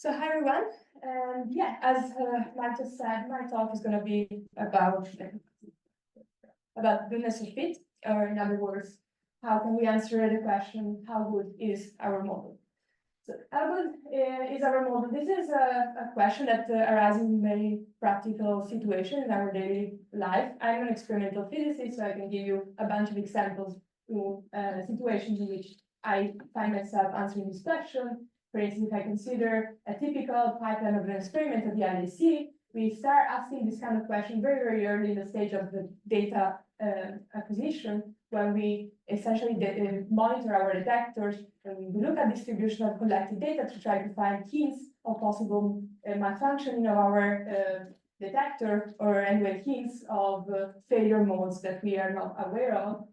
So hi everyone, and yeah, as Mike just said, my talk is going to be about goodness of fit, or in other words, how can we answer the question, how good is our model? So how good is our model? This is a question that arises in many practical situations in our daily life. I'm an experimental physicist, so I can give you a bunch of examples to situations in which I find myself answering this question. For instance, if I consider a typical pipeline of an experiment at the IAIFI, we start asking this kind of question very, very early in the stage of the data acquisition, when we essentially monitor our detectors, and we look at distribution of collected data to try to find hints of possible malfunctioning of our detector, or anyway hints of failure modes that we are not aware of.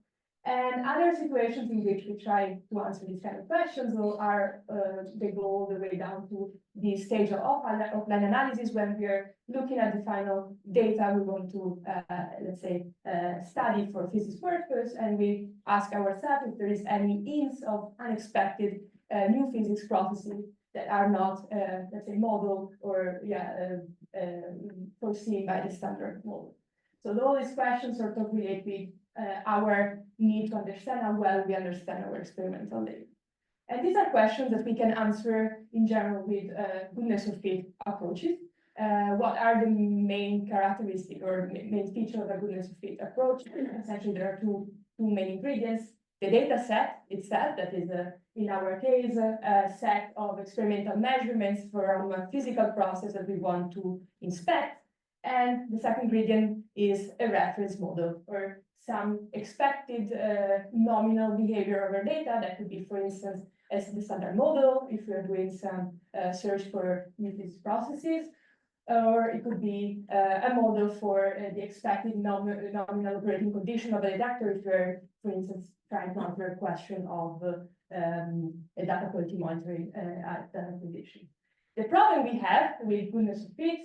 And other situations in which we try to answer these kind of questions are they go all the way down to the stage of offline analysis, when we are looking at the final data we want to, let's say, study for physics purpose, and we ask ourselves if there is any hints of unexpected new physics processes that are not, let's say, modeled or foreseen by the standard model. So all these questions sort of relate with our need to understand how well we understand our experimental data. And these are questions that we can answer in general with goodness of fit approaches. What are the main characteristics or main features of a goodness of fit approach? Essentially, there are two main ingredients. The data set itself, that is, in our case, a set of experimental measurements from a physical process that we want to inspect. And the second ingredient is a reference model, or some expected nominal behavior of our data. That could be, for instance, as the standard model, if we're doing some search for new physics processes, or it could be a model for the expected nominal operating condition of a detector, if we're, for instance, trying to answer a question of a data quality monitoring at that condition. The problem we have with goodness of fit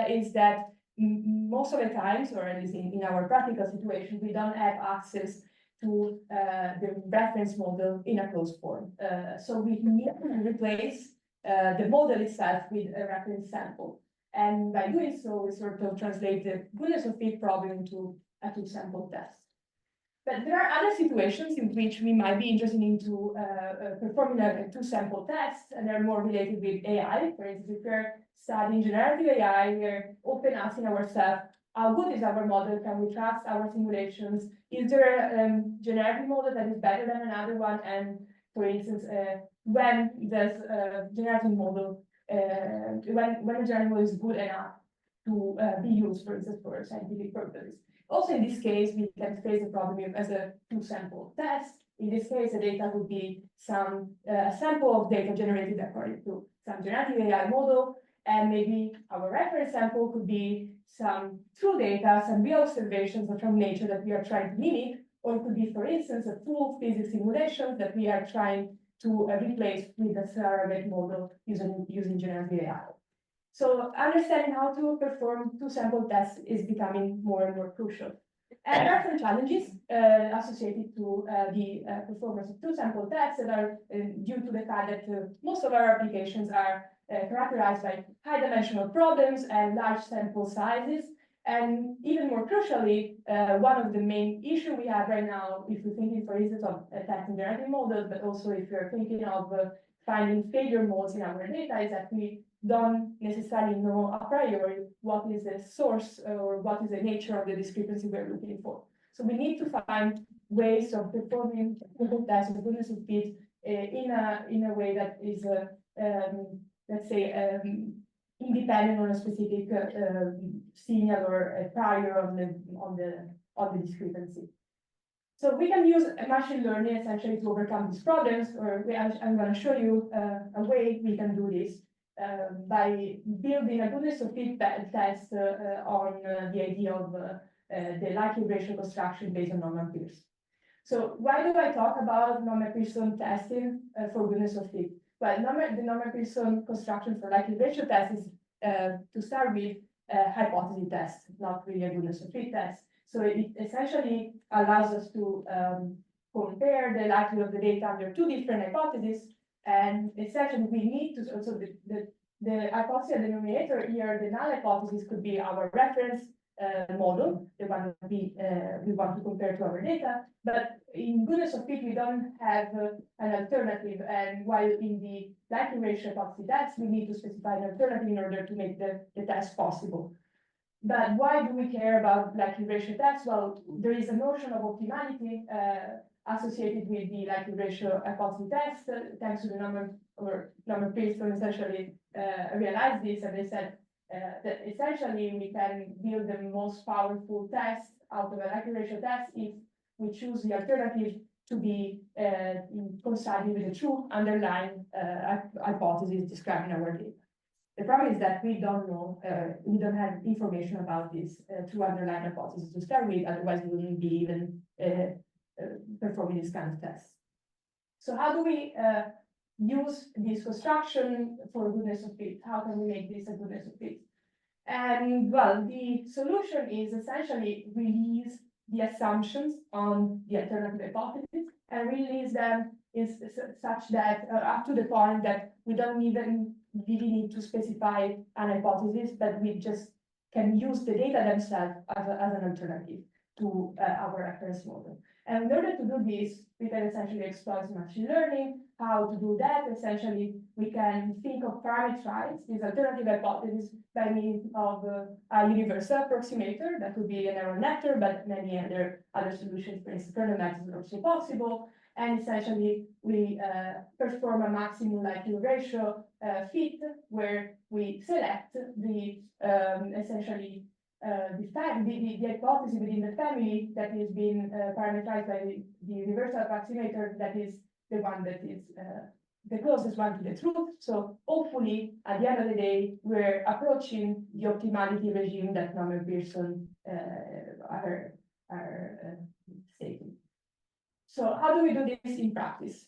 is that most of the times, or at least in our practical situation, we don't have access to the reference model in a closed form. So we need to replace the model itself with a reference sample. And by doing so, we sort of translate the goodness of fit problem into a two-sample test. But there are other situations in which we might be interested into performing a two-sample test, and they're more related with AI. For instance, if we're studying generative AI, we're often asking ourselves, how good is our model? Can we trust our simulations? Is there a generative model that is better than another one? And for instance, when does a generative model, when a generative model is good enough to be used, for instance, for scientific purposes? Also, in this case, we can face the problem as a two-sample test. In this case, the data would be some sample of data generated according to some generative AI model, and maybe our reference sample could be some true data, some real observations from nature that we are trying to mimic, or it could be, for instance, a full physics simulation that we are trying to replace with a surrogate model using generative AI. So understanding how to perform two-sample tests is becoming more and more crucial. And there are some challenges associated to the performance of two-sample tests that are due to the fact that most of our applications are characterized by high-dimensional problems and large sample sizes. And even more crucially, one of the main issues we have right now, if we're thinking, for instance, of testing generative models, but also if we're thinking of finding failure modes in our data, is that we don't necessarily know a priori what is the source or what is the nature of the discrepancy we're looking for. So we need to find ways of performing tests of goodness of fit in a way that is, let's say, independent on a specific signal or a prior on the discrepancy. So we can use machine learning essentially to overcome these problems, or I'm going to show you a way we can do this by building a goodness of fit test on the idea of the likelihood ratio construction based on Neyman-Pearson. So why do I talk about Neyman-Pearson testing for goodness of fit? Well, the Neyman-Pearson construction for likelihood ratio test is, to start with, a hypothesis test, not really a goodness of fit test. So it essentially allows us to compare the likelihood of the data under two different hypotheses. And essentially, we need to, also the the hypothesis denominator here, the null hypothesis could be our reference model, the one we want to compare to our data. But in goodness of fit, we don't have an alternative. And while in the likely ratio hypothesis test, we need to specify an alternative in order to make the test possible. But why do we care about likely ratio tests? Well, there is a notion of optimality associated with the likely ratio hypothesis test, thanks to the Neyman-Pearson essentially realized this, and they said that essentially we can build the most powerful test out of a likely ratio test if we choose the alternative to be coinciding with the true underlying hypothesis described in our data. The problem is that we don't know, we don't have information about this true underlying hypothesis to start with, otherwise we wouldn't be even performing this kind of tests. So how do we use this construction for goodness of fit? How can we make this a goodness of fit? And well, the solution is essentially release the assumptions on the alternative hypothesis and release them is such that up to the point that we don't even really need to specify an hypothesis, but we just can use the data themselves as an alternative to our reference model. And in order to do this, we can essentially exploit machine learning. How to do that? Essentially, we can think of parametrized this alternative hypothesis by means of a universal approximator. That could be a neural network, but many other solutions, for instance, kernel methods are also possible. And essentially, we perform a maximum likely ratio fit, where we select the essentially the hypothesis within the family that is being parameterized by the universal approximator, that is the one that is the closest one to the truth. So hopefully, at the end of the day, we're approaching the optimality regime that Neyman-Pearson are stating. So how do we do this in practice?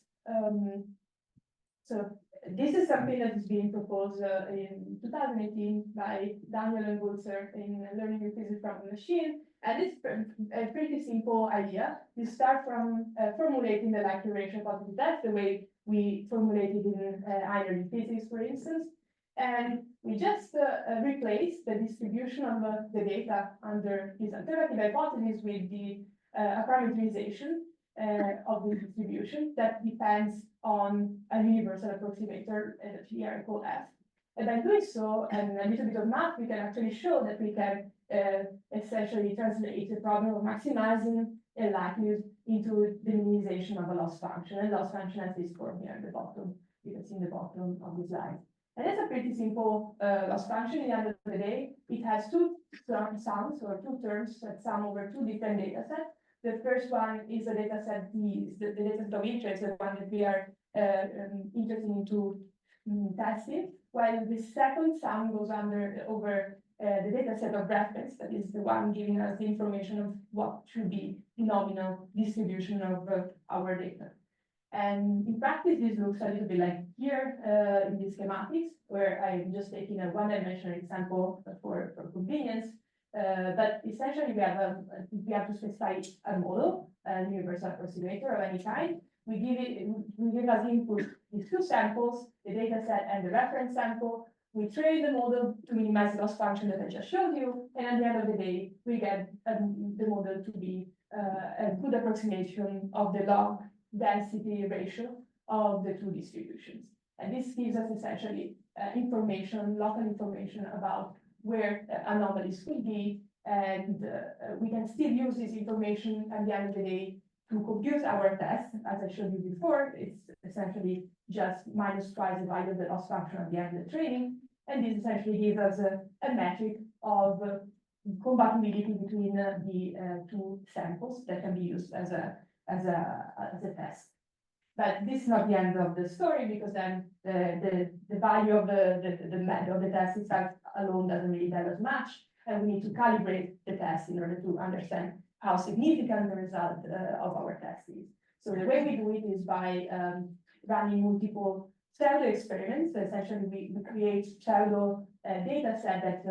So this is something that is being proposed in 2018 by Daniel and Bulzer in Learning with Physics from the Machine. And it's a pretty simple idea. You start from formulating the likely ratio hypothesis. That's the way we formulated in binary physics, for instance. And we just replace the distribution of the data under this alternative hypothesis with the parameterization of the distribution that depends on a universal approximator that here I call F. And by doing so, and a little bit of math, we can actually show that we can essentially translate the problem of maximizing a likelihood into the minimization of a loss function. And loss function has this form here at the bottom. You can see in the bottom of the slide. And it's a pretty simple loss function. At the end of the day, it has two sums or two terms that sum over two different data sets. The first one is a data set, the data set of interest, the one that we are interested into testing, while the second sum goes over the data set of reference, that is the one giving us the information of what should be the nominal distribution of our data. And in practice, this looks a little bit like here in the schematics, where I'm just taking a one-dimensional example for convenience. But essentially, we have to specify a model, a universal approximator of any kind. We give as input these two samples, the data set and the reference sample. We train the model to minimize the loss function that I just showed you, and at the end of the day, we get the model to be a good approximation of the log density ratio of the two distributions. And this gives us essentially local information about where anomalies could be, and we can still use this information at the end of the day to compute our test. As I showed you before, it's essentially just minus twice the value of the loss function at the end of the training, and this essentially gives us a metric of compatibility between the two samples that can be used as a test. But this is not the end of the story, because then the value of the test itself alone doesn't really tell us much, and we need to calibrate the test in order to understand how significant the result of our test is. So the way we do it is by running multiple pseudo experiments. So essentially, we create pseudo data set that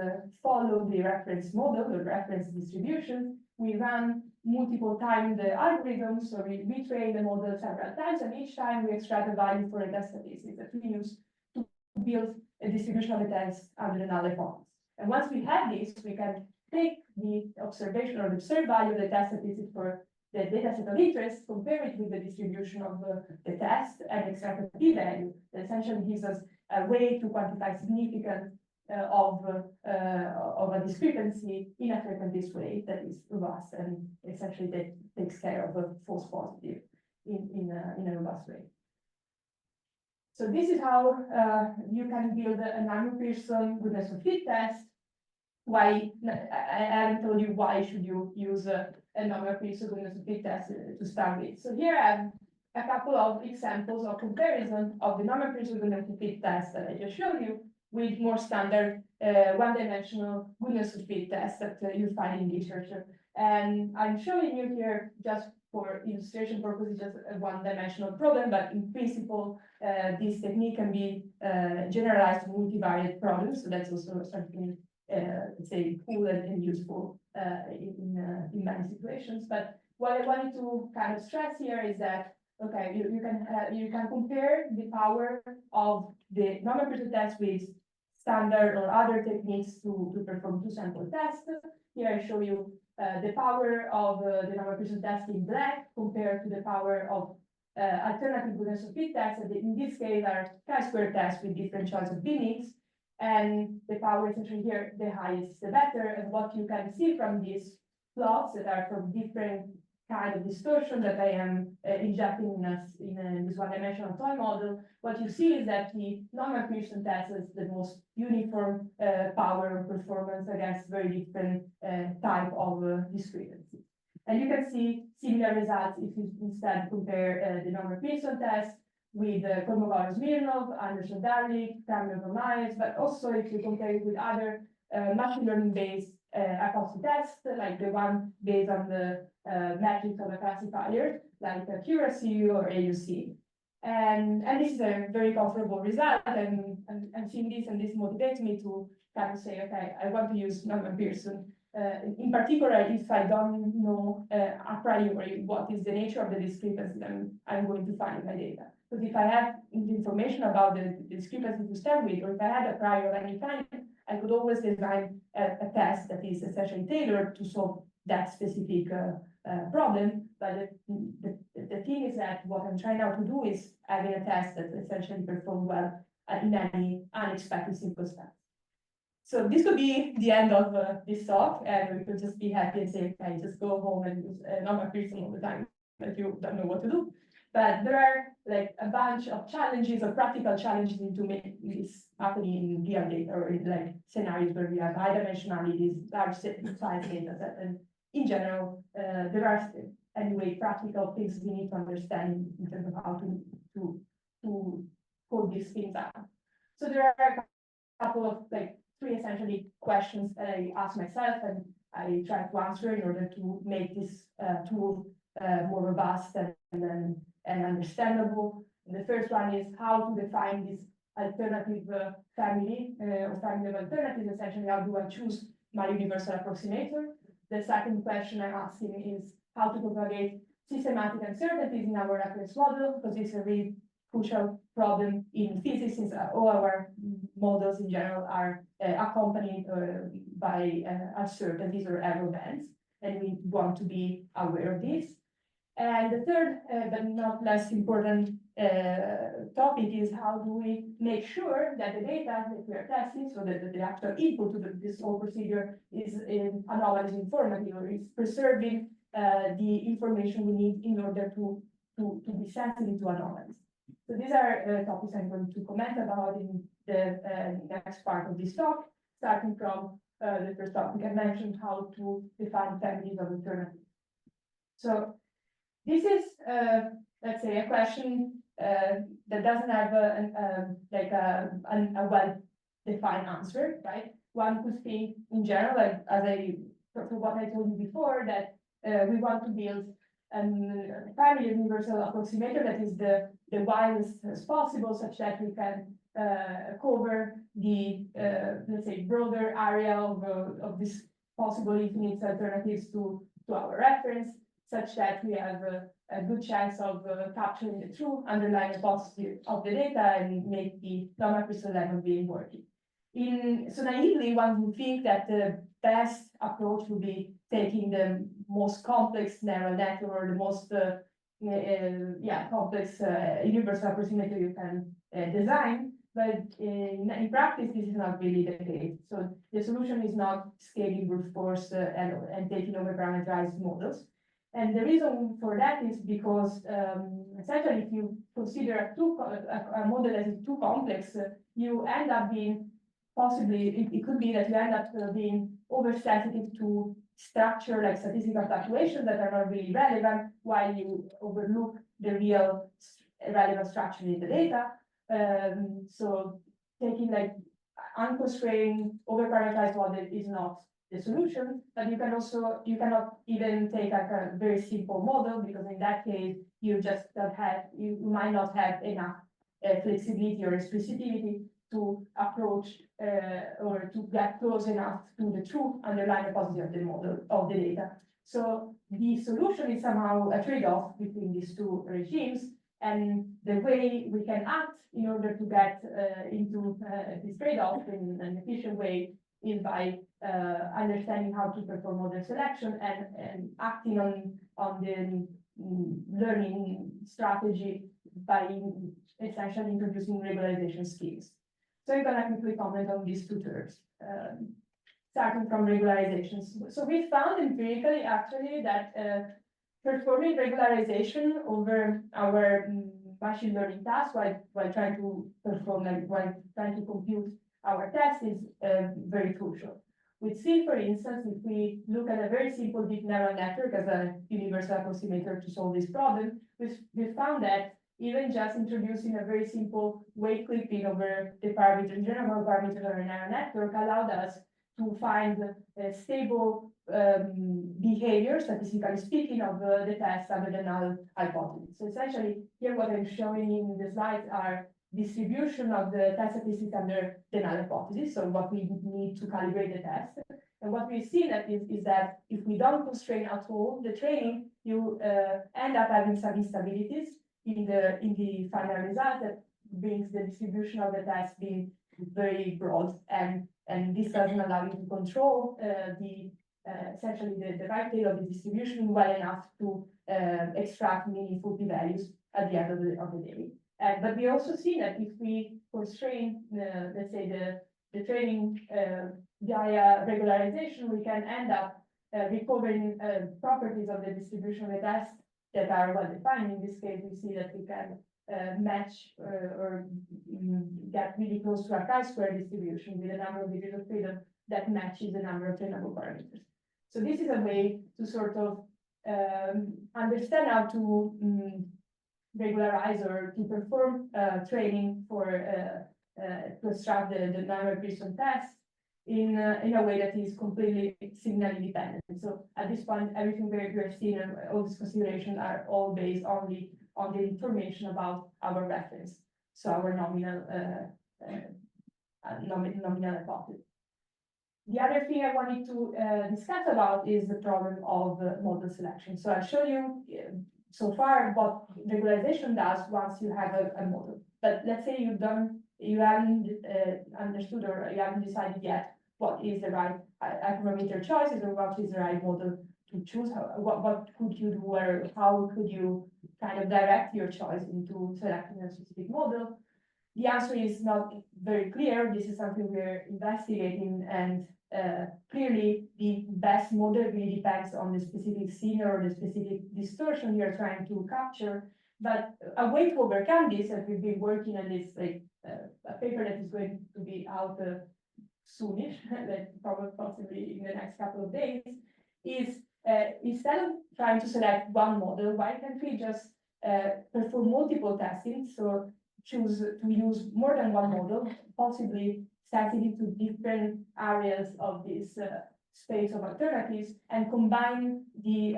follow the reference model, the reference distribution. We run multiple times the algorithm, so we retrain the model several times, and each time we extract a value for a test statistic that we use to build a distribution of the test under the null hypothesis. And once we have this, we can take the observation or the observed value of the test statistic for the data set of interest, compare it with the distribution of the test, and extract a p-value that essentially gives us a way to quantify significance of a discrepancy in a frequentist way that is robust and essentially that takes care of a false positive in a robust way. So this is how you can build a Neyman-Pearson goodness of fit test. Why I haven't told you why should you use a Neyman-Pearson goodness of fit test to start with. So here I have a couple of examples of comparison of the Neyman-Pearson goodness of fit test that I just showed you with more standard one-dimensional goodness of fit tests that you find in literature. And I'm showing you here just for illustration purposes, just a one-dimensional problem, but in principle, this technique can be generalized to multivariate problems. So that's also something, let's say, cool and useful in many situations. But what I wanted to kind of stress here is that, okay, you can compare the power of the Neyman-Pearson test with standard or other techniques to perform two-sample tests. Here I show you the power of the Neyman-Pearson test in black compared to the power of alternative goodness of fit tests that in this case are chi-square tests with different choice of binnings. And the power essentially here, the highest the better. And what you can see from these plots that are from different kind of distortion that I am injecting in this one-dimensional toy model, what you see is that the Neyman-Pearson test is the most uniform power performance against very different type of discrepancy. And you can see similar results if you instead compare the Neyman-Pearson test with Kolmogorov-Smirnov, Anderson-Darling, Kramer-Myers, but also if you compare it with other machine learning-based hypothesis tests, like the one based on the metrics of a classifier, like accuracy or AUC. And this is a very comfortable result, and I'm seeing this, and this motivates me to kind of say, okay, I want to use Neyman-Pearson. In particular, if I don't know a priori what is the nature of the discrepancy that I'm going to find in my data. Because if I have the information about the discrepancy to start with, or if I had a prior of any kind, I could always design a test that is essentially tailored to solve that specific problem. But the thing is that what I'm trying now to do is having a test that essentially performs well in any unexpected circumstance. So this could be the end of this talk, and we could just be happy and say, okay, just go home and use Neyman-Pearson all the time if you don't know what to do. But there are like a bunch of challenges or practical challenges into making this happening in real data or in like scenarios where we have high dimensionalities, large size data set. And in general, there are anyway practical things we need to understand in terms of how to code these things out. So there are a couple of like three essentially questions that I ask myself and I try to answer in order to make this tool more robust and understandable. And the first one is how to define this alternative family or family of alternatives. Essentially, how do I choose my universal approximator? The second question I'm asking is how to propagate systematic uncertainties in our reference model, because it's a really crucial problem in physics, since all our models in general are accompanied by uncertainties or error bands, and we want to be aware of this. And the third, but not less important topic is how do we make sure that the data that we are testing, so that the actual input to this whole procedure is anomalous informative or is preserving the information we need in order to be sensitive to anomalies. So these are topics I'm going to comment about in the next part of this talk, starting from the first topic I mentioned, how to define families of alternatives. So this is, let's say, a question that doesn't have a well-defined answer, right? One could think in general, like for what I told you before, that we want to build a family universal approximator that is the widest as possible, such that we can cover the, let's say, broader area of this possible infinite alternatives to our reference. such that we have a good chance of capturing the true underlying hypothesis of the data and make the Neyman-Pearson level being working. So naively, one would think that the best approach would be taking the most complex neural network or the most complex universal approximator you can design. But in practice, this is not really the case. So the solution is not scaling brute force and taking over parameterized models. And the reason for that is because essentially, if you consider a model as too complex, you end up being it could be that you end up being oversensitive to structure like statistical fluctuations that are not really relevant, while you overlook the real relevant structure in the data. So taking like unconstrained overparameterized model is not the solution, but you cannot even take like a very simple model, because in that case you just don't have, you might not have enough flexibility or explicitity to approach or to get close enough to the true underlying hypothesis of the model of the data. So the solution is somehow a trade-off between these two regimes, and the way we can act in order to get into this trade-off in an efficient way is by understanding how to perform model selection and acting on the learning strategy by essentially introducing regularization schemes. So I'm gonna quickly comment on these two terms, starting from regularizations. So we found empirically actually that performing regularization over our machine learning tasks while trying to perform, while trying to compute our test is very crucial. We see, for instance, if we look at a very simple deep neural network as a universal approximator to solve this problem, we found that even just introducing a very simple weight clipping over the general parameters of a neural network allowed us to find stable behavior, statistically speaking, of the test under the null hypothesis. So essentially, here what I'm showing in the slides are distribution of the test statistics under the null hypothesis, so what we need to calibrate the test. And what we see that is that if we don't constrain at all the training, you end up having some instabilities in the final result that brings the distribution of the test being very broad, and this doesn't allow you to control essentially the right tail of the distribution well enough to extract meaningful p-values at the end of the day. But we also see that if we constrain, let's say, the training via regularization, we can end up recovering properties of the distribution of the test that are well defined. In this case, we see that we can match or get really close to a chi-square distribution with a number of degrees of freedom that matches the number of trainable parameters. So this is a way to sort of understand how to regularize or to perform training for to extract the Neyman-Pearson test in a way that is completely signal independent. So at this point, everything we're seeing and all these considerations are all based only on the information about our reference, so our nominal hypothesis. The other thing I wanted to discuss about is the problem of model selection. So I'll show you so far what regularization does once you have a model. But let's say you haven't understood or you haven't decided yet what is the right hyperparameter choices or what is the right model to choose. What could you do, or how could you kind of direct your choice into selecting a specific model? The answer is not very clear. This is something we're investigating, and clearly the best model really depends on the specific scene or the specific distortion you're trying to capture. But a way to overcome this, and we've been working on this, like a paper that is going to be out soonish, like probably possibly in the next couple of days, is instead of trying to select one model, why can't we just perform multiple testing? So choose to use more than one model, possibly sensitive to different areas of this space of alternatives, and combine the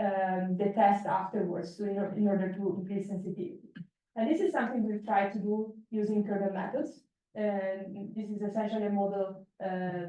test afterwards in order to increase sensitivity. And this is something we've tried to do using kernel methods. And this is essentially a model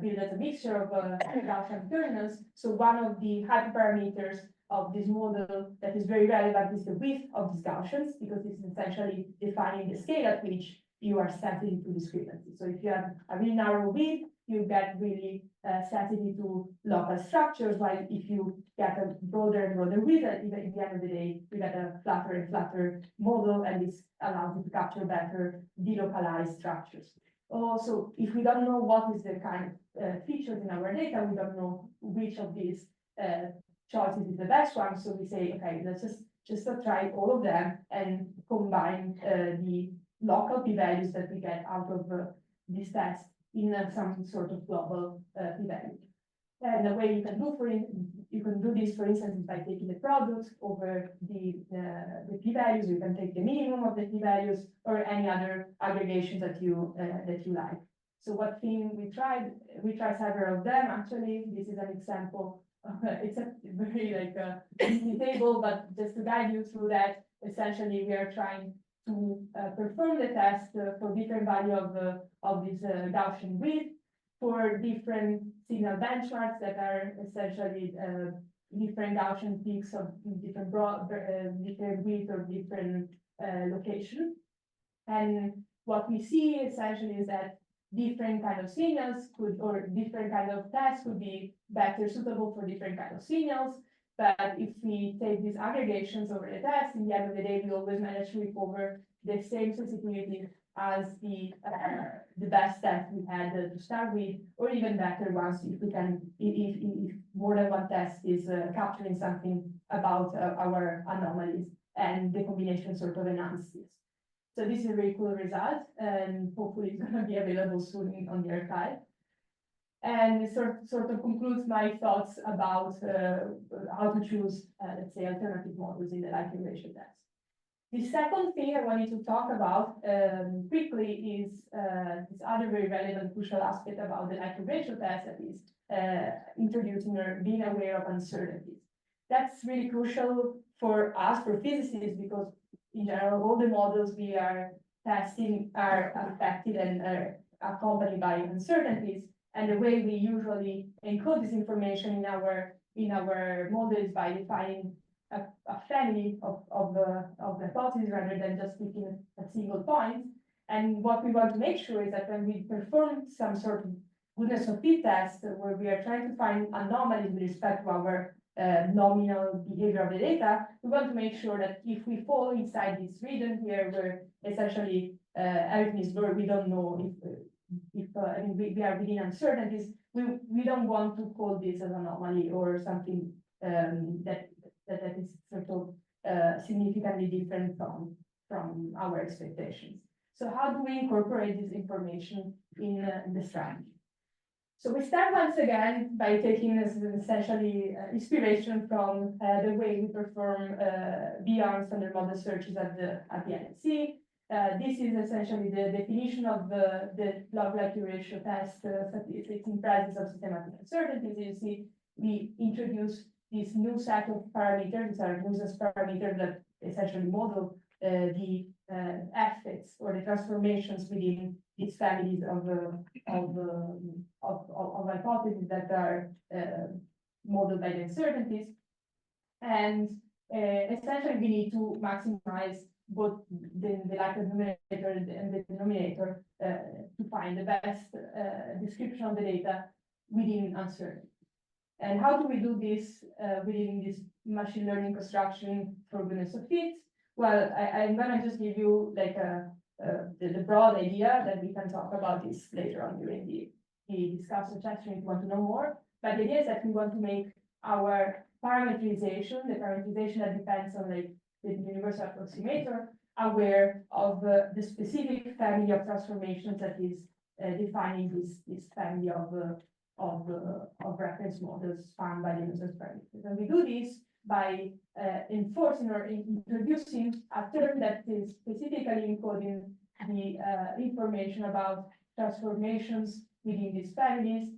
built as a mixture of Gaussian kernels. So one of the hyperparameters of this model that is very relevant is the width of these Gaussians, because this is essentially defining the scale at which you are sensitive to discrepancy. So if you have a really narrow width, you get really sensitive to local structures, while if you get a broader and broader width, at the end of the day, you get a flatter and flatter model, and this allows you to capture better delocalized structures. Also, if we don't know what is the kind of features in our data, we don't know which of these choices is the best one. So we say, okay, let's just try all of them and combine the local p-values that we get out of this test in some sort of global p-value. And the way you can do this, for instance, is by taking the product over the p-values. You can take the minimum of the p-values or any other aggregations that you like. So what thing we tried several of them. Actually, this is an example. It's a very easy table, but just to guide you through that, essentially we are trying to perform the test for different value of this Gaussian width for different signal benchmarks that are essentially different Gaussian peaks of different different width or different location. And what we see essentially is that different kind of signals or different kind of tests could be better suitable for different kind of signals. But if we take these aggregations over the test, in the end of the day, we always manage to recover the same sensitivity as the best test we had to start with, or even better ones if more than one test is capturing something about our anomalies, and the combination sort of enhances. So this is a very cool result, and hopefully it's going to be available soon on the archive. And it sort of concludes my thoughts about how to choose, let's say, alternative models in the likelihood ratio test. The second thing I wanted to talk about quickly is this other very relevant, crucial aspect about the likelihood ratio test, that is introducing or being aware of uncertainties. That's really crucial for us, for physicists, because in general, all the models we are testing are affected and are accompanied by uncertainties. And the way we usually encode this information in our model is by defining a family of hypotheses rather than just picking a single point. And what we want to make sure is that when we perform some sort of goodness of fit test, where we are trying to find anomalies with respect to our nominal behavior of the data, we want to make sure that if we fall inside this region here, where essentially everything is blurred, we don't know if we are within uncertainties, we don't want to call this an anomaly or something that is sort of significantly different from our expectations. So how do we incorporate this information in the strategy? So we start once again by taking essentially inspiration from the way we perform beyond standard model searches at the LHC. This is essentially the definition of the log likelihood ratio test statistics in presence of systematic uncertainties. You see, we introduce this new set of parameters. These are nuisance parameters that essentially model the effects or the transformations within these families of hypotheses that are modeled by the uncertainties. And essentially, we need to maximize both the likelihood numerator and the denominator to find the best description of the data within uncertainty. And how do we do this within this machine learning construction for goodness of fit? Well, I'm gonna just give you like the broad idea, that we can talk about this later on during the discussion session if you want to know more. But the idea is that we want to make our parametrization, the parametrization that depends on like the universal approximator, aware of the specific family of transformations that is defining this family of reference models found by the user's parameters. And we do this by enforcing or introducing a term that is specifically encoding the information about transformations within these families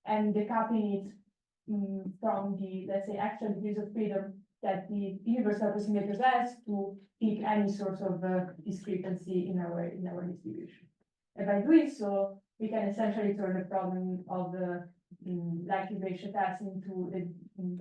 and decoupling it from the, let's say, actual degrees of freedom that the universal approximator has to pick any sort of discrepancy in our distribution. And by doing so, we can essentially turn the problem of the likely ratio test into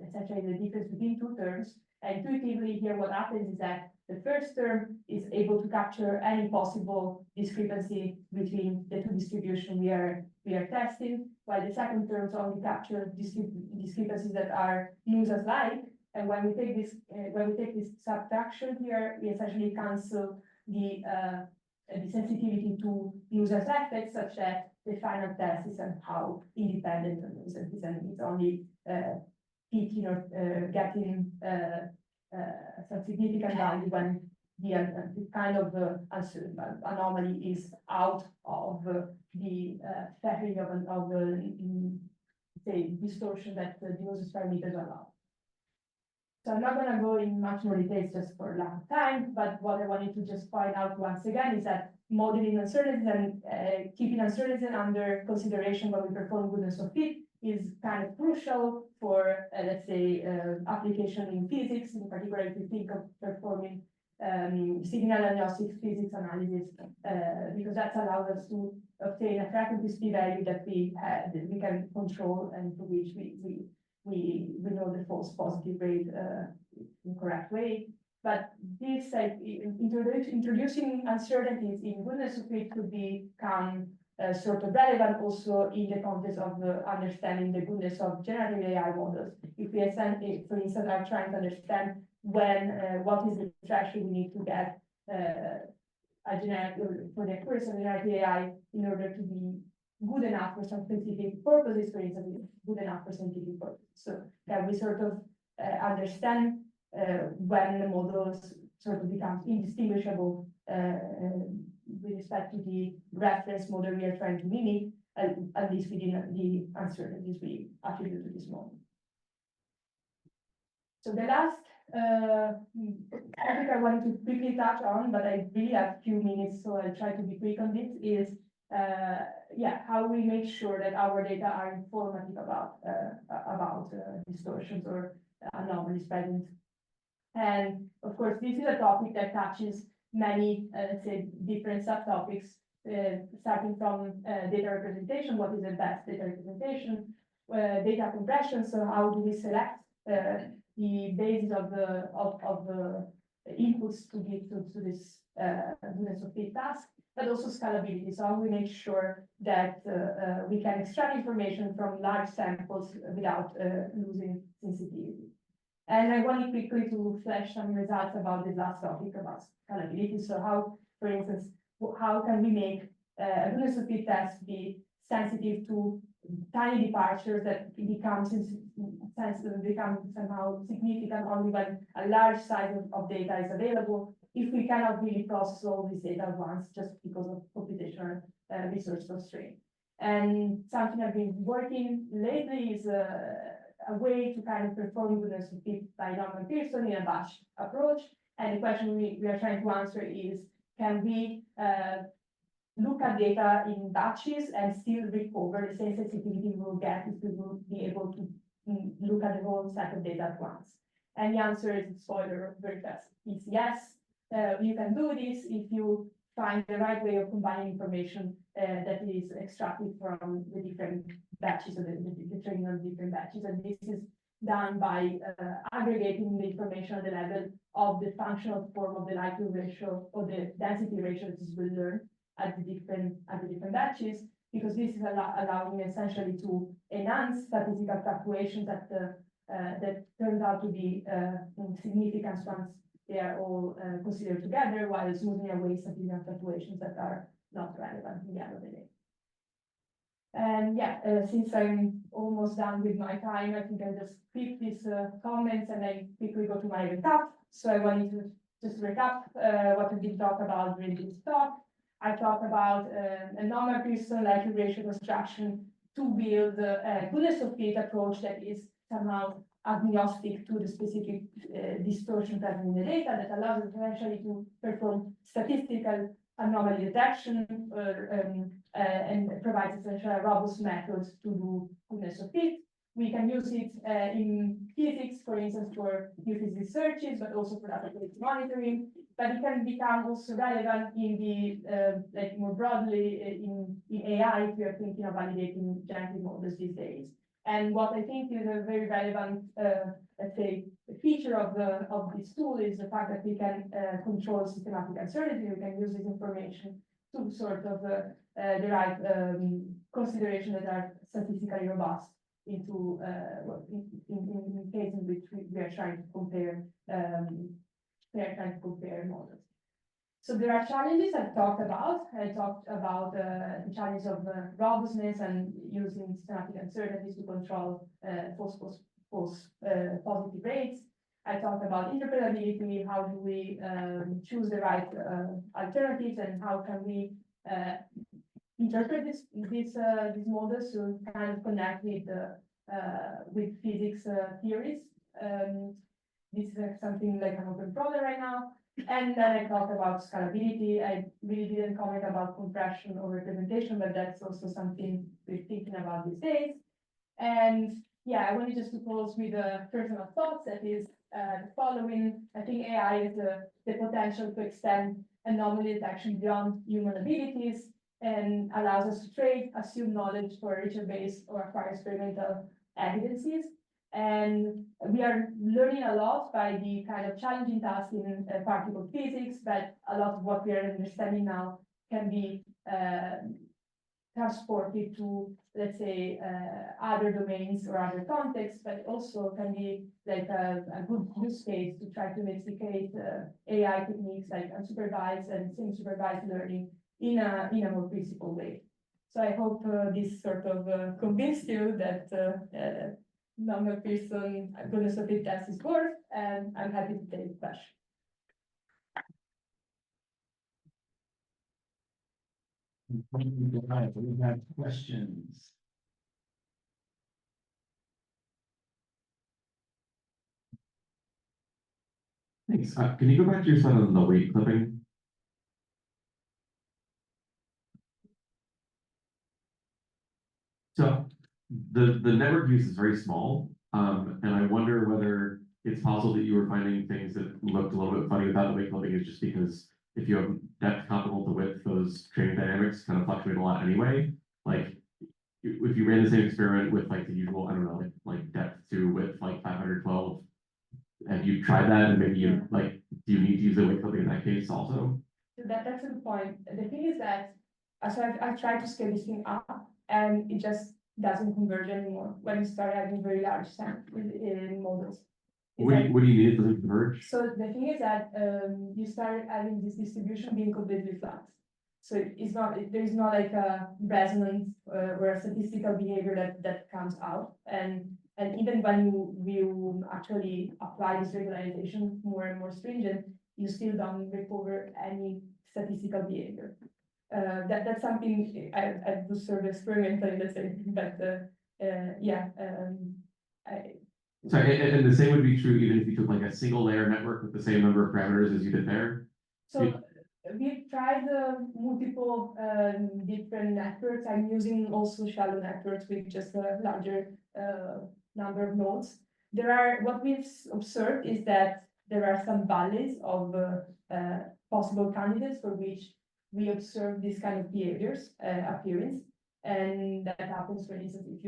essentially the difference between two terms. And intuitively here, what happens is that the first term is able to capture any possible discrepancy between the two distributions we are testing, while the second terms only capture discrepancies that are Nusas-like. And when we take this subtraction here, we essentially cancel the sensitivity to Nusas effects, such that the final test is somehow independent of Nusas, and it's only peaking or getting some significant value when the kind of anomaly is out of the factoring of say distortion that the Nusas parameters allow. So I'm not going to go in much more details just for lack of time, but what I wanted to just point out once again is that modeling uncertainties and keeping uncertainty under consideration when we perform goodness of fit is kind of crucial for, let's say, application in physics, in particular if you think of performing signal agnostic physics analysis, because that allows us to obtain a frequency p-value that we can control and to which we know the false positive rate in correct way. But this introducing uncertainties in goodness of fit could become sort of relevant also in the context of understanding the goodness of generative AI models. If we, for instance, are trying to understand what is the threshold we need to get a generative for the accuracy of generative AI in order to be good enough for some specific purposes, for instance, good enough for scientific purposes. So that we sort of understand when the models sort of become indistinguishable with respect to the reference model we are trying to mimic, at least within the uncertainties we attribute to this model. So the last topic I wanted to quickly touch on, but I really have a few minutes, so I'll try to be quick on this, is how we make sure that our data are informative about distortions or anomalies present. And of course, this is a topic that touches many, let's say, different subtopics, starting from data representation, what is the best data representation, data compression, so how do we select the basis of the inputs to give to this goodness of fit task, but also scalability. So how we make sure that we can extract information from large samples without losing sensitivity. And I wanted quickly to flash some results about this last topic about scalability. So how, for instance, how can we make a goodness of fit test be sensitive to tiny departures that become somehow significant only when a large size of data is available, if we cannot really process all this data at once just because of computational resource constraint. And something I've been working lately is a way to kind of perform goodness of fit by Neyman-Pearson in a batch approach. And the question we are trying to answer is, can we look at data in batches and still recover the same sensitivity we will get if we will be able to look at the whole set of data at once? And the answer is, spoiler very fast, is yes. You can do this if you find the right way of combining information that is extracted from the different batches, or the training of different batches. And this is done by aggregating the information at the level of the functional form of the likelihood ratio or the density ratio that is learned at the different batches, because this is allowing essentially to enhance statistical fluctuations that turns out to be significant once they are all considered together, while smoothing away statistical fluctuations that are not relevant in the end of the day. And since I'm almost done with my time, I think I'll just skip these comments and then quickly go to my recap. So I wanted to just recap what we did talk about during this talk. I talked about a Neyman-Pearson likelihood ratio construction to build a goodness of fit approach that is somehow agnostic to the specific distortion present in the data, that allows us essentially to perform statistical anomaly detection and provides essentially a robust methods to do goodness of fit. We can use it in physics, for instance, for new physics searches, but also for data quality monitoring. but it can become also relevant in the like more broadly in AI if we are thinking of validating generative models these days. And what I think is a very relevant, let's say, feature of this tool is the fact that we can control systematic uncertainty. We can use this information to sort of derive considerations that are statistically robust into in cases in which we are trying to compare models. So there are challenges I've talked about. I talked about the challenge of robustness and using systematic uncertainties to control false positive rates. I talked about interpretability. How do we choose the right alternatives, and how can we interpret these models to kind of connect with physics theories. This is something like an open problem right now. And then I talked about scalability. I really didn't comment about compression or representation, but that's also something we're thinking about these days. And yeah, I wanted just to close with a personal thoughts that is the following. I think AI has the potential to extend anomaly detection beyond human abilities and allows us to trade, assume knowledge for richer base or acquire experimental evidences. And we are learning a lot by the kind of challenging tasks in particle physics, but a lot of what we are understanding now can be transported to, let's say, other domains or other contexts, but also can be like a good use case to try to investigate AI techniques like unsupervised and semi-supervised learning in a more principled way. So I hope this sort of convinced you that Neyman-Pearson gonioceptive test is worth, and I'm happy to take questions. We have questions. Thanks. Can you go back to your slide on the weight clipping? So the network use is very small, and I wonder whether it's possible that you were finding things that looked a little bit funny about the weight clipping is just because if you have depth comparable to width, those training dynamics kind of fluctuate a lot anyway. Like if you ran the same experiment with like the usual, I don't know, like depth to width, like 512, have you tried that? And maybe you like, do you need to use the weight clipping in that case also? That's a good point. The thing is that so I've tried to scale this thing up, and it just doesn't converge anymore when you start having very large samples in models. What do you need it to converge? So the thing is that you start having this distribution being completely flat. So it's not, there is not like a resonance or a statistical behavior that comes out. And even when you actually apply this regularization more and more stringent, you still don't recover any statistical behavior. That's something I do sort of experimentally, let's say, but Sorry, and the same would be true even if you took like a single layer network with the same number of parameters as you did there? So we've tried multiple different networks. I'm using also shallow networks with just a larger number of nodes. What we've observed is that there are some valleys of possible candidates for which we observe this kind of behaviors, appearance. And that happens, for instance, if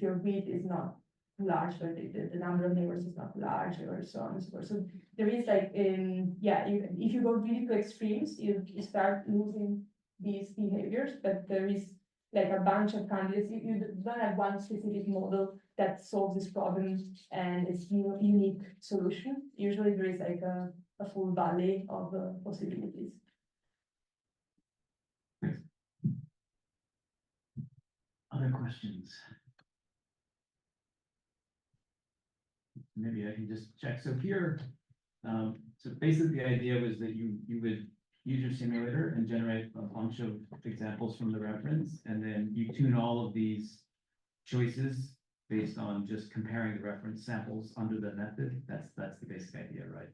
your width is not large, but the number of neighbors is not large, or so on and so forth. So there is like, if you go really to extremes, you start losing these behaviors, but there is like a bunch of candidates. You don't have one specific model that solves this problem and it's unique solution. Usually there is like a full valley of possibilities. Other questions? Maybe I can just check. So here, so basically the idea was that you would use your simulator and generate a bunch of examples from the reference, and then you tune all of these choices based on just comparing the reference samples under the method. That's the basic idea, right?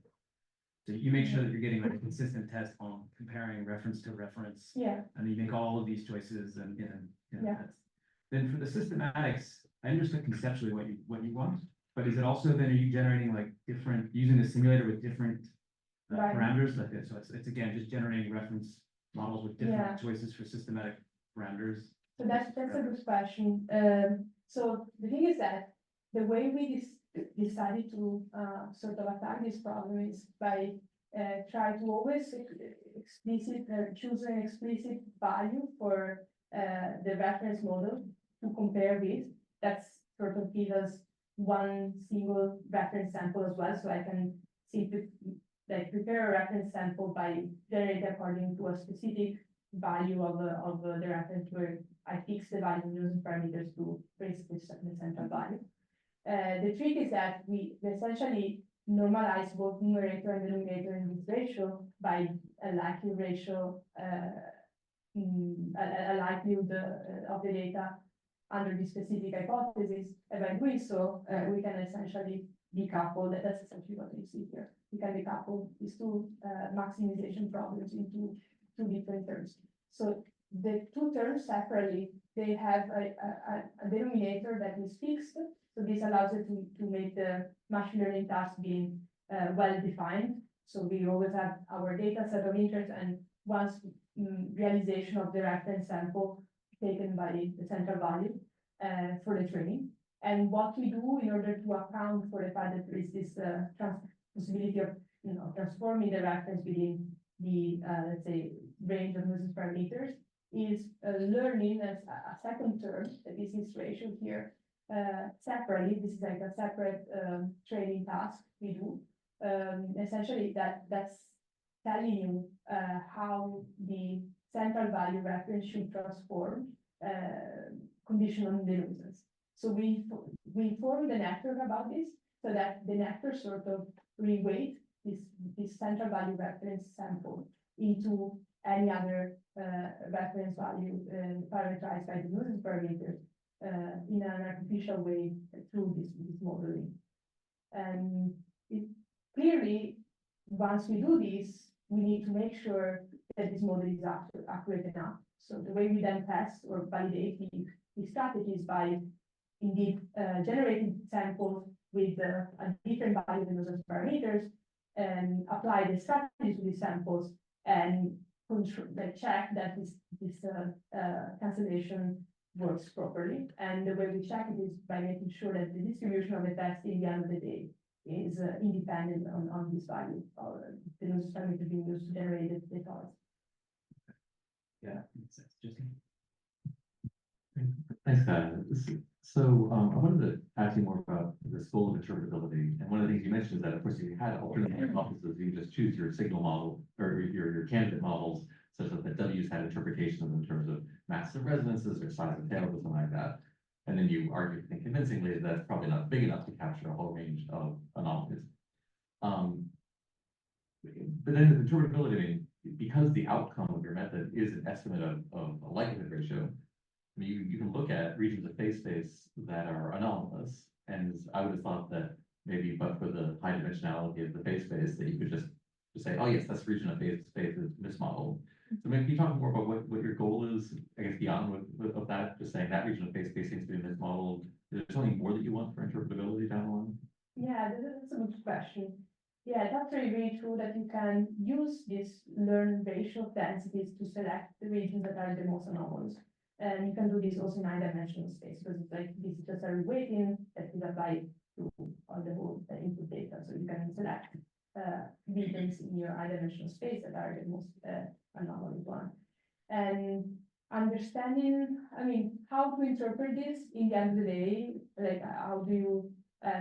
So you make sure that you're getting like a consistent test on comparing reference to reference. Yeah. And you make all of these choices, and then for the systematics, I understood conceptually what you want. But is it also then, are you generating like different, using the simulator with different Right. parameters like this. So it's again, just generating reference models with Yeah. different choices for systematic parameters. So that's a good question. So the thing is that the way we decided to sort of attack this problem is by try to always choose an explicit value for the reference model to compare with. That's sort of give us one single reference sample as well, so I can simply like prepare a reference sample by generating according to a specific value of the reference where I fix the value using parameters to basically set the central value. The trick is that we essentially normalize both numerator and denominator in this ratio by a likelihood ratio, a likelihood of the data under the specific hypothesis. And by doing so, we can essentially decouple, that's essentially what you see here. We can decouple these two maximization problems into two different terms. So the two terms separately, they have a denominator that is fixed. So this allows it to make the machine learning task being well defined. So we always have our data set of interest, and once realization of the reference sample taken by the central value for the training. And what we do in order to account for the fact that there is this possibility of transforming the reference within the let's say range of nuisance parameters is learning as a second term, that is this ratio here separately. This is like a separate training task we do. Essentially that's telling you how the central value reference should transform conditional on the nuisance. So we inform the network about this so that the network sort of reweight this central value reference sample into any other reference value parameterized by the nuisance parameters in an artificial way through this modeling. And clearly, once we do this, we need to make sure that this model is accurate enough. So the way we then test or validate the strategies by indeed generating samples with a different value than those parameters and apply the strategies to these samples and check that this cancellation works properly. And the way we check it is by making sure that the distribution of the test in the end of the day is independent on this value or the nuisance parameter being used to generate the test. Yeah, makes sense. Just Thanks, Gaia. So I wanted to ask you more about this goal of interpretability. And one of the things you mentioned is that, of course, if you had alternative hypotheses, you just choose your signal model or your candidate models, such that the W's had interpretations in terms of mass of resonances or size of tails or something like that. And then you argue, I think, convincingly that that's probably not big enough to capture a whole range of anomalies. But then the interpretability, I mean, because the outcome of your method is an estimate of a likelihood ratio, I mean, you can look at regions of phase space that are anomalous, and I would have thought that maybe, but for the high dimensionality of the phase space, that you could just say, oh yes, this region of phase space is mismodeled. So maybe can you talk more about what your goal is, I guess, beyond of that, just saying that region of phase space seems to be mismodeled. Is there something more that you want for interpretability down the line? Yeah, that's a good question. Yeah, that's really true that you can use this learned ratio of densities to select the regions that are the most anomalous. And you can do this also in high dimensional space, because it's like this is just a reweighting that is applied to all the whole input data. So you can select regions in your high dimensional space that are the most anomalous one. And understanding, I mean, how to interpret this in the end of the day, like how do you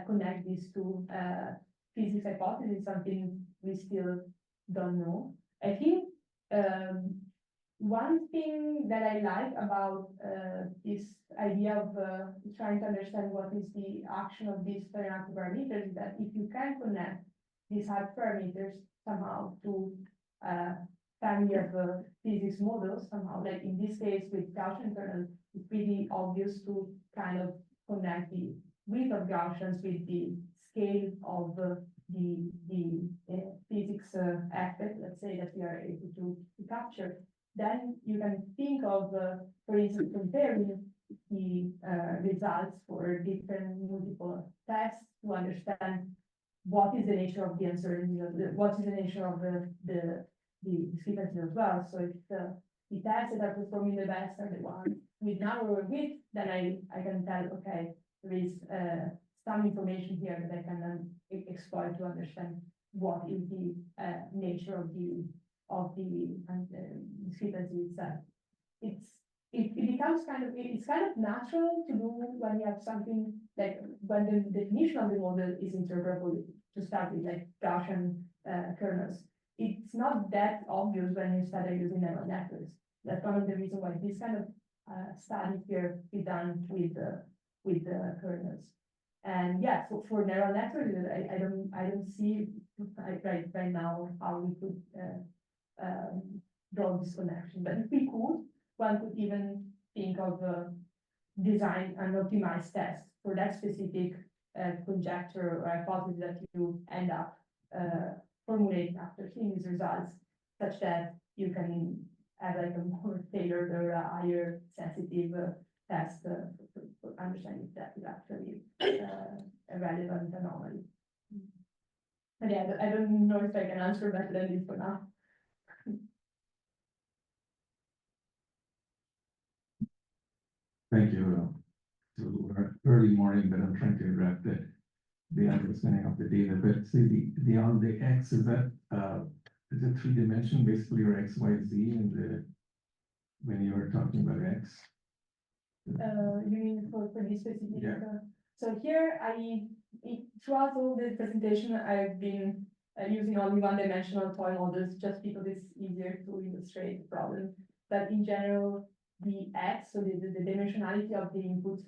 connect this to physics hypothesis, something we still don't know. I think one thing that I like about this idea of trying to understand what is the action of these finite parameters is that if you can connect these hyperparameters somehow to family of physics models somehow, like in this case with Gaussian kernel, it's pretty obvious to kind of connect the width of Gaussians with the scale of the physics effect, let's say, that we are able to capture. Then you can think of, for instance, comparing the results for different multiple tests to understand what is the nature of the uncertainty, what is the nature of the discrepancy as well. So if the tests that are performing the best are the ones with narrower width, then I can tell, okay, there is some information here that I can then exploit to understand what is the nature of the discrepancy itself. It becomes it's kind of natural to do when you have something like when the definition of the model is interpretable to start with, like Gaussian kernels. It's not that obvious when you start using neural networks. That's one of the reasons why this kind of study here is done with the kernels. And yeah, for neural networks, I don't see right now how we could draw this connection. But if we could, one could even think of design an optimized test for that specific conjecture or hypothesis that you end up formulating after seeing these results, such that you can have like a more tailored or a higher sensitive test for understanding if that is actually a relevant anomaly. And yeah, I don't know if I can answer better than this for now. Thank you. It's a little early morning, but I'm trying to wrap the understanding of the data. But see, the on the X, is that is it 3-dimensional, basically, or X, Y, Z, and when you were talking about X? You mean for this specific? Yeah. So here throughout all the presentation, I've been using only one-dimensional toy models just because it's easier to illustrate the problem. But in general, the X, so the dimensionality of the input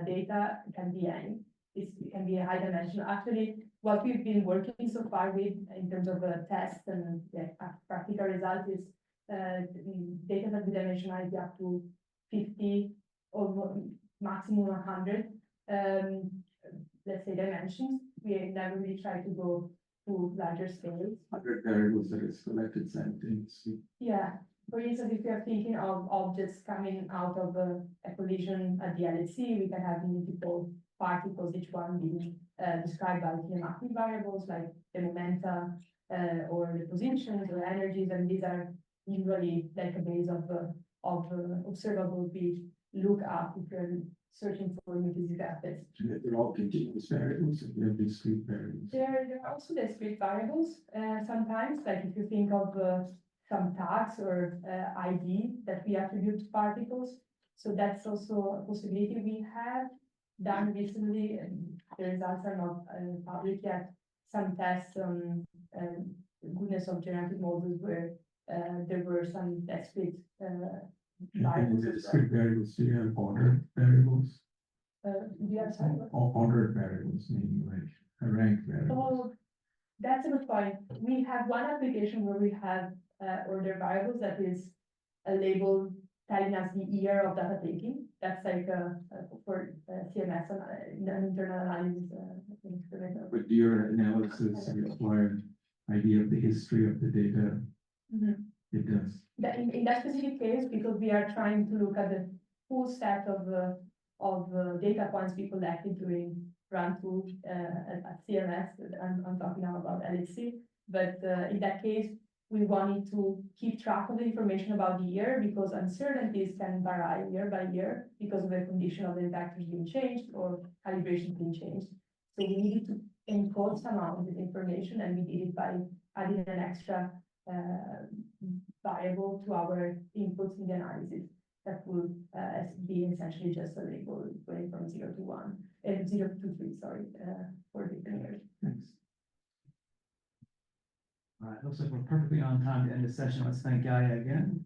data can be any. It can be a high dimensional. Actually, what we've been working so far with in terms of tests and practical results is data that the dimensionality up to 50 or maximum 100, let's say, dimensions. We never really try to go to larger scales. 100 variables that is collected simultaneously. Yeah. For instance, if we are thinking of objects coming out of a collision at the LHC, we can have multiple particles, each one being described by kinematic variables like the momenta or the positions or energies, and these are usually like a base of observables we look up if you're searching for multi-Z effects. They're all continuous variables, and they're discrete variables. There are also discrete variables sometimes, like if you think of some tags or ID that we attribute to particles. So that's also a possibility we have done recently, and the results are not public yet. Some tests on goodness of generative models where there were some discrete And the discrete variables, do you have ordered variables? Do you have some? Ordered variables, meaning like a rank variables. Oh, that's a good point. We have one application where we have order variables that is a label telling us the year of data taking. That's like for CMS and an internal analysis. But do your analysis require idea of the history of the data? Mhm. It does. In that specific case, because we are trying to look at the full set of data points we collected during run through at CMS. I'm talking now about LHC, but in that case, we wanted to keep track of the information about the year because uncertainties can vary year by year because of the condition of the vectors being changed or calibration being changed. So we needed to encode somehow this information, and we did it by adding an extra variable to our inputs in the analysis that would be essentially just a label going from 0 to 1 and 0 to 3, sorry, for different years. Thanks. All right, looks like we're perfectly on time to end the session. Let's thank Gaia again.